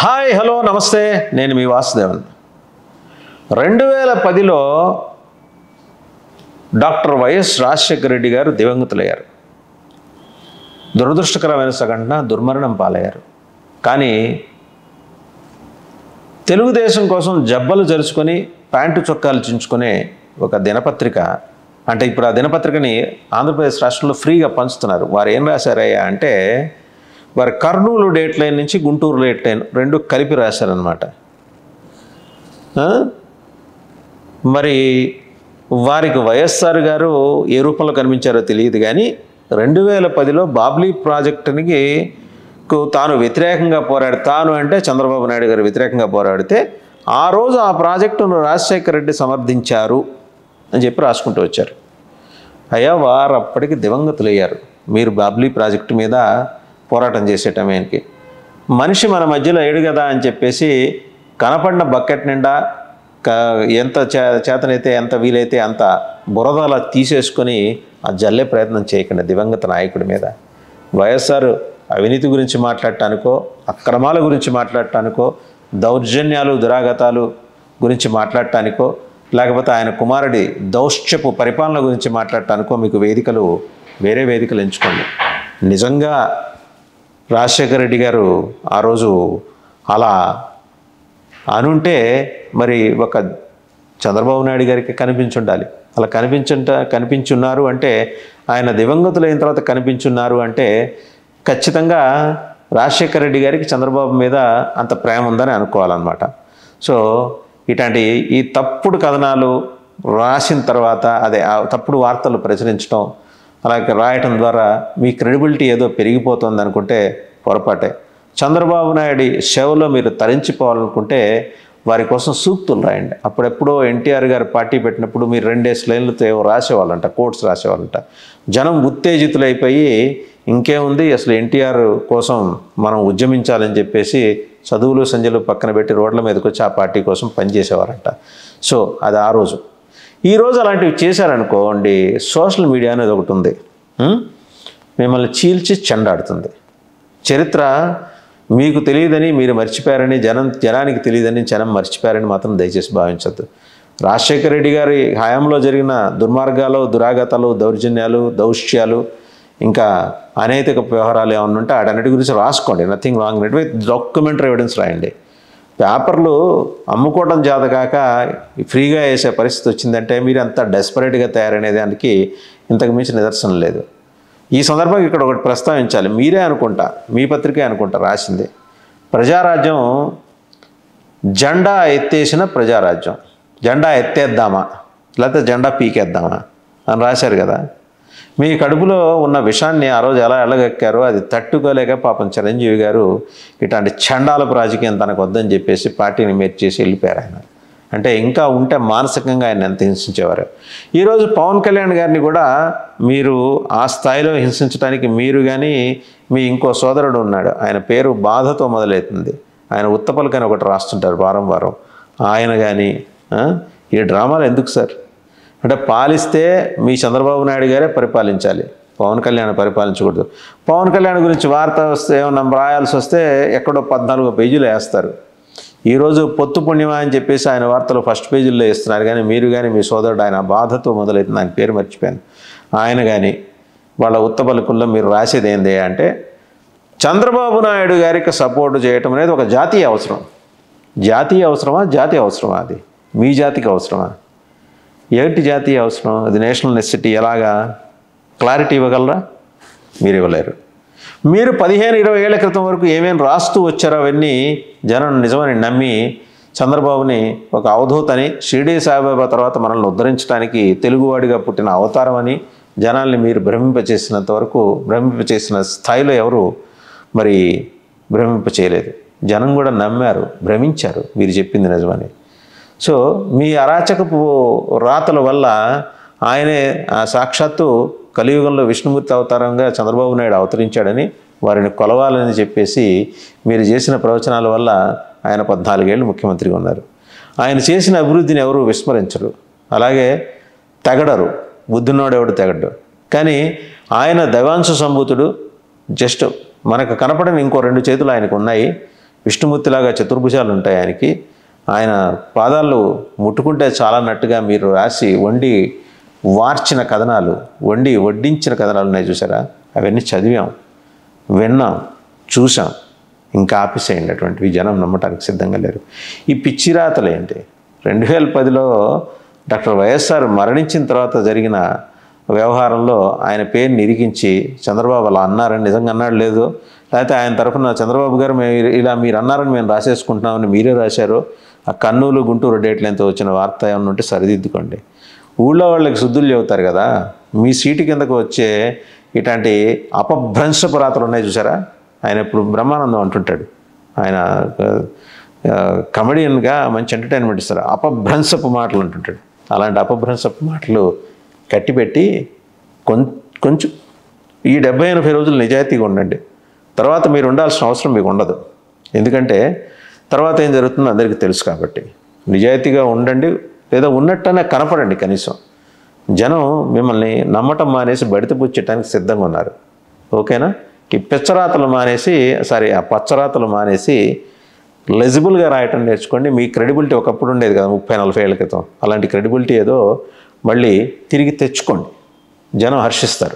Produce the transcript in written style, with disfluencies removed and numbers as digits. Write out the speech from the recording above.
Hi hello నమస్తే, నేను మీ Vasudevan. 2010లో doctor YS Rajasekhara Reddy గారు దివంగతులయ్యారు. దురదృష్టకరమైన సంఘటన, దుర్మరణం పాలయ్యారు. కానీ తెలుగుదేశం కోసం జబ్బలు జరుచుకొని ప్యాంటు చొక్కాలు చించుకునే ఒక దినపత్రిక, అంటే ఇప్పుడు ఆ దినపత్రికని ఆంధ్రప్రదేశ్ రాష్ట్రంలో ఫ్రీగా పంచుతున్నారు. వారు ఏం రాశారయ్యా అంటే, వారి కర్నూలు డేట్ లైన్ నుంచి గుంటూరు డేట్ లైన్ రెండు కలిపి రాశారనమాట. మరి వారికి వైఎస్ఆర్ గారు ఏ రూపంలో కనిపించారో తెలియదు, కానీ 2010లో బాబ్లీ ప్రాజెక్టునికి తాను వ్యతిరేకంగా తాను అంటే చంద్రబాబు నాయుడు గారు వ్యతిరేకంగా పోరాడితే ఆ రోజు ఆ ప్రాజెక్టును రాజశేఖర రెడ్డి సమర్థించారు అని చెప్పి రాసుకుంటూ వచ్చారు. అయ్యా, వారు అప్పటికి దివంగతులయ్యారు. మీరు బాబ్లీ ప్రాజెక్టు మీద పోరాటం చేసే టైంకి మనిషి మన మధ్యలో ఏడు కదా అని చెప్పేసి కనపడిన బకెట్ నిండా ఎంత చేతనైతే ఎంత వీలైతే అంత బురదలా తీసేసుకొని ఆ జల్లే ప్రయత్నం చేయకండి దివంగత నాయకుడి మీద. వైఎస్ఆర్ అవినీతి గురించి మాట్లాడటానికో, అక్రమాల గురించి మాట్లాడటానికో, దౌర్జన్యాలు దురాగతాలు గురించి మాట్లాడటానికో, లేకపోతే ఆయన కుమారుడి దౌష్ట్యపు పరిపాలన గురించి మాట్లాడటానికో మీకు వేరే వేదికలు ఎంచుకోండి. నిజంగా రాజశేఖర రెడ్డి గారు ఆ రోజు అలా అనుంటే మరి ఒక చంద్రబాబు నాయుడు గారికి కనిపించుండాలి. అలా కనిపించున్నారు అంటే, ఆయన దివంగతులైన తర్వాత కనిపించున్నారు అంటే ఖచ్చితంగా రాజశేఖర రెడ్డి గారికి చంద్రబాబు మీద అంత ప్రేమ ఉందని అనుకోవాలన్నమాట. సో ఇట్లాంటి ఈ తప్పుడు కథనాలు రాసిన తర్వాత ఆ తప్పుడు వార్తలు ప్రచురించడం, అలాగే రాయటం ద్వారా మీ క్రెడిబిలిటీ ఏదో పెరిగిపోతుంది అనుకుంటే పొరపాటే. చంద్రబాబు నాయుడు సేవలో మీరు తరించిపోవాలనుకుంటే వారి కోసం సూక్తులు రాయండి. అప్పుడెప్పుడో ఎన్టీఆర్ గారు పార్టీ పెట్టినప్పుడు మీరు 2 లైన్లతో ఏవో రాసేవాళ్ళంట, కోట్స్ రాసేవాళ్ళంట. జనం ఉత్తేజితులైపోయి ఇంకేముంది అసలు ఎన్టీఆర్ కోసం మనం ఉద్యమించాలని చెప్పేసి చదువులు సంజలు పక్కన పెట్టి రోడ్ల మీదకి వచ్చి ఆ పార్టీ కోసం పనిచేసేవారంట. సో అది ఆ రోజు. ఈరోజు అలాంటివి చేశారనుకోండి, సోషల్ మీడియా అనేది ఒకటి ఉంది, మిమ్మల్ని చీల్చి చెండాడుతుంది. చరిత్ర మీకు తెలియదని మీరు మర్చిపోయారని, జనానికి తెలియదని జనం మర్చిపోయారని మాత్రం దయచేసి భావించద్దు. రాజశేఖర రెడ్డి గారి హయాంలో జరిగిన దుర్మార్గాలు, దురాగతాలు, దౌర్జన్యాలు, దౌష్ట్యాలు, ఇంకా అనైతిక వ్యవహారాలు ఏమన్నా ఉంటే వాటన్నిటి గురించి రాసుకోండి. Nothing wrong with documentary evidence రాయండి. పేపర్లు అమ్ముకోవడం చేతకాక ఫ్రీగా వేసే పరిస్థితి వచ్చిందంటే మీరు అంత డెస్పరేట్గా తయారనే దానికి ఇంతకు మించి నిదర్శనం లేదు. ఈ సందర్భంగా ఇక్కడ ఒకటి ప్రస్తావించాలి. మీరే అనుకుంటా, మీ పత్రికే అనుకుంటా రాసింది, ప్రజారాజ్యం జెండా ఎత్తేసిన ప్రజారాజ్యం, జెండా ఎత్తేద్దామా లేకపోతే జెండా పీకేద్దామా అని రాశారు కదా. మీ కడుపులో ఉన్న విషాన్ని ఆ రోజు ఎలా ఎల్లగక్కారో అది తట్టుకోలేక పాపం చిరంజీవి గారు ఇట్లాంటి చండాలపు రాజకీయం తనకు వద్దని చెప్పేసి పార్టీని మేర్ చేసి వెళ్ళిపోయారు ఆయన. అంటే ఇంకా ఉంటే మానసికంగా ఆయన ఎంత హింసించేవారు. ఈరోజు పవన్ కళ్యాణ్ గారిని కూడా మీరు ఆ స్థాయిలో హింసించడానికి మీరు కానీ మీ ఇంకో సోదరుడు ఉన్నాడు, ఆయన పేరు బాధతో మొదలవుతుంది, ఆయన ఉత్తపలకని ఒకటి రాస్తుంటారు వారం వారం, ఆయన కానీ ఈ డ్రామాలు ఎందుకు సార్? అంటే పాలిస్తే మీ చంద్రబాబు నాయుడు గారే పరిపాలించాలి, పవన్ కళ్యాణ్ పరిపాలించకూడదు. పవన్ కళ్యాణ్ గురించి వార్త వస్తే ఏమన్నా రాయాల్సి వస్తే ఎక్కడో 14 పేజీలు వేస్తారు. ఈరోజు పొత్తు పుణ్యమా అని చెప్పేసి ఆయన వార్తలు ఫస్ట్ పేజీల్లో వేస్తున్నారు. కానీ మీరు కానీ మీ సోదరుడు ఆయన బాధతో మొదలవుతుంది, ఆయన పేరు మర్చిపోయాను, ఆయన కానీ వాళ్ళ ఉత్తపలుకుల్లో మీరు రాసేది ఏంది అంటే, చంద్రబాబు నాయుడు గారికి సపోర్టు చేయటం అనేది ఒక జాతీయ అవసరం. జాతీయ అవసరమా? అది మీ జాతికి అవసరమా? ఏంటి జాతీయ అవసరం? అది నేషనల్ నెసెసిటీ. ఎలాగా క్లారిటీ ఇవ్వగలరా? మీరు ఇవ్వలేరు. మీరు 15-20 ఏళ్ల క్రితం వరకు ఏమేమి రాస్తూ వచ్చారో అవన్నీ జనం నిజమని నమ్మి చంద్రబాబుని ఒక అవధూతని, షిరిడీ సాయిబాబా తర్వాత మనల్ని ఉద్ధరించడానికి తెలుగువాడిగా పుట్టిన అవతారం అని జనాల్ని మీరు భ్రమింపచేసిన స్థాయిలో ఎవరు మరి భ్రమింపచేయలేదు. జనం కూడా నమ్మారు, భ్రమించారు మీరు చెప్పింది నిజమని. సో మీ అరాచకపు రాతల వల్ల ఆయనే సాక్షాత్తు కలియుగంలో విష్ణుమూర్తి అవతారంగా చంద్రబాబు నాయుడు అవతరించాడని వారిని కొలవాలని చెప్పేసి మీరు చేసిన ప్రవచనాల వల్ల ఆయన 14 ఏళ్ళు ముఖ్యమంత్రిగా ఉన్నారు. ఆయన చేసిన అభివృద్ధిని ఎవరు విస్మరించరు, అలాగే తెగడరు, బుద్ధినోడెవడు తెగడు. కానీ ఆయన దైవాంశ సంభూతుడు. జస్ట్ మనకు కనపడని ఇంకో 2 చేతులు ఆయనకు ఉన్నాయి. విష్ణుమూర్తిలాగా చతుర్భుజాలు ఉంటాయి ఆయనకి. ఆయన పాదాలు ముట్టుకుంటే చాలా నట్టుగా మీరు రాసి వండి వార్చిన కథనాలు, వడ్డించిన కథనాలు ఉన్నాయి చూసారా, అవన్నీ చదివాం, విన్నాం, చూసాం. ఇంకా ఆపేసేయండి, అటువంటివి జనం నమ్మటానికి సిద్ధంగా లేరు. ఈ పిచ్చిరాతలు ఏంటి? 2010లో డాక్టర్ వైఎస్ఆర్ మరణించిన తర్వాత జరిగిన వ్యవహారంలో ఆయన పేరుని ఇరికించి చంద్రబాబు అలా అన్నారని నిజంగా అన్నాడు లేదు, లేకపోతే ఆయన తరఫున చంద్రబాబు గారు మేము ఇలా మీరు అన్నారని మేము రాసేసుకుంటున్నామని మీరే రాశారు, ఆ కర్నూలు గుంటూరు డేట్లు ఎంతో వచ్చిన వార్త ఏమన్నా ఉంటే సరిదిద్దుకోండి. ఊళ్ళో వాళ్ళకి శుద్ధులు చెబుతారు కదా, మీ సీటు కిందకు వచ్చే ఇట్లాంటి అపభ్రంశపు రాతలు ఉన్నాయి చూసారా. ఆయన ఇప్పుడు బ్రహ్మానందం అంటుంటాడు, ఆయన కమెడియన్గా మంచి ఎంటర్టైన్మెంట్ ఇస్తారు, అపభ్రంశపు మాటలు అంటుంటాడు. అలాంటి అపభ్రంశపు మాటలు కట్టిపెట్టి కొంచెం ఈ 70-80 రోజులు నిజాయితీగా ఉండండి. తర్వాత మీరు ఉండాల్సిన అవసరం మీకు ఉండదు, ఎందుకంటే తర్వాత ఏం జరుగుతుందో అందరికీ తెలుసు కాబట్టి. నిజాయితీగా ఉండండి, లేదా ఉన్నట్టనే కనపడండి. కనీసం జనం మిమ్మల్ని నమ్మటం మానేసి బడిత పుచ్చటానికి సిద్ధంగా ఉన్నారు. ఓకేనా? ఈ పిచ్చరాతలు మానేసి, ఆ పచ్చరాతలు మానేసి లెజిబుల్గా రాయటం నేర్చుకోండి. మీ క్రెడిబిలిటీ ఒకప్పుడు ఉండేది కదా 30-40 ఏళ్ళ క్రితం, అలాంటి క్రెడిబిలిటీ ఏదో మళ్ళీ తిరిగి తెచ్చుకోండి. జనం హర్షిస్తారు.